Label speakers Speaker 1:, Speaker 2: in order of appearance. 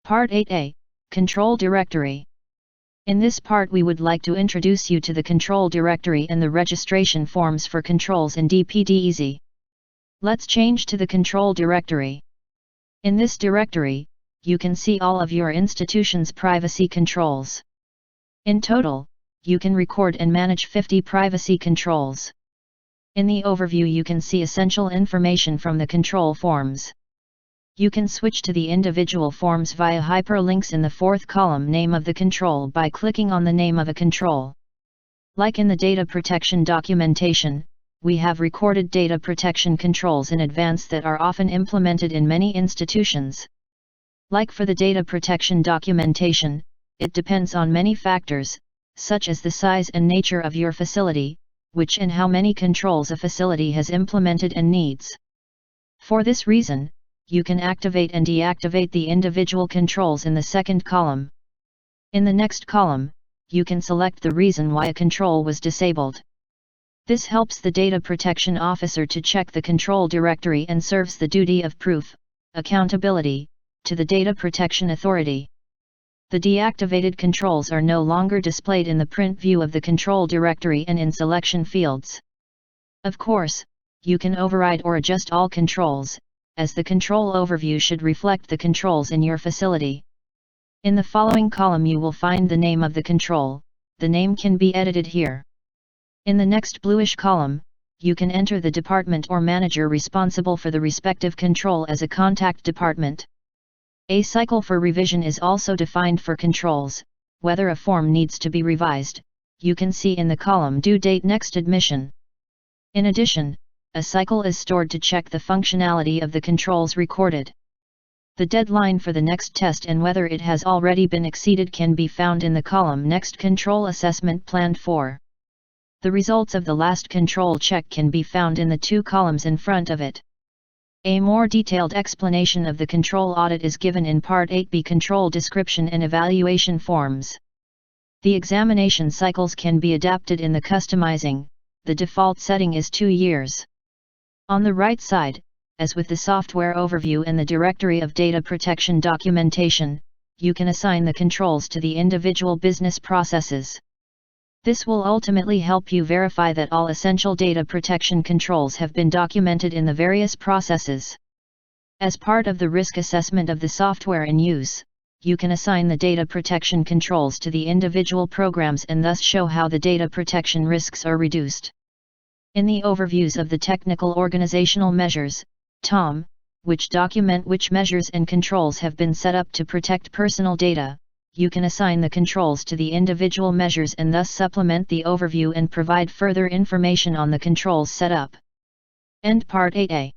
Speaker 1: Part 8A, Control Directory. In this part we would like to introduce you to the control directory and the registration forms for controls in DPD-EASY. Let's change to the control directory. In this directory, you can see all of your institution's privacy controls. In total, you can record and manage 50 privacy controls. In the overview you can see essential information from the control forms. You can switch to the individual forms via hyperlinks in the fourth column name of the control by clicking on the name of a control. Like in the data protection documentation, we have recorded data protection controls in advance that are often implemented in many institutions. Like for the data protection documentation, it depends on many factors, such as the size and nature of your facility, which and how many controls a facility has implemented and needs. For this reason, you can activate and deactivate the individual controls in the second column. In the next column, you can select the reason why a control was disabled. This helps the data protection officer to check the control directory and serves the duty of proof, accountability, to the data protection authority. The deactivated controls are no longer displayed in the print view of the control directory and in selection fields. Of course, you can override or adjust all controls, as the control overview should reflect the controls in your facility. In the following column you will find the name of the control. The name can be edited here. In the next bluish column, you can enter the department or manager responsible for the respective control as a contact department. A cycle for revision is also defined for controls. Whether a form needs to be revised, you can see in the column due date next admission. In addition, a cycle is stored to check the functionality of the controls recorded. The deadline for the next test and whether it has already been exceeded can be found in the column Next Control Assessment Planned For. The results of the last control check can be found in the two columns in front of it. A more detailed explanation of the control audit is given in Part 8B Control Description and Evaluation Forms. The examination cycles can be adapted in the customizing. The default setting is 2 years. On the right side, as with the software overview and the directory of data protection documentation, you can assign the controls to the individual business processes. This will ultimately help you verify that all essential data protection controls have been documented in the various processes. As part of the risk assessment of the software in use, you can assign the data protection controls to the individual programs and thus show how the data protection risks are reduced. In the overviews of the Technical Organizational Measures, TOM, which document which measures and controls have been set up to protect personal data, you can assign the controls to the individual measures and thus supplement the overview and provide further information on the controls set up. End Part 8A.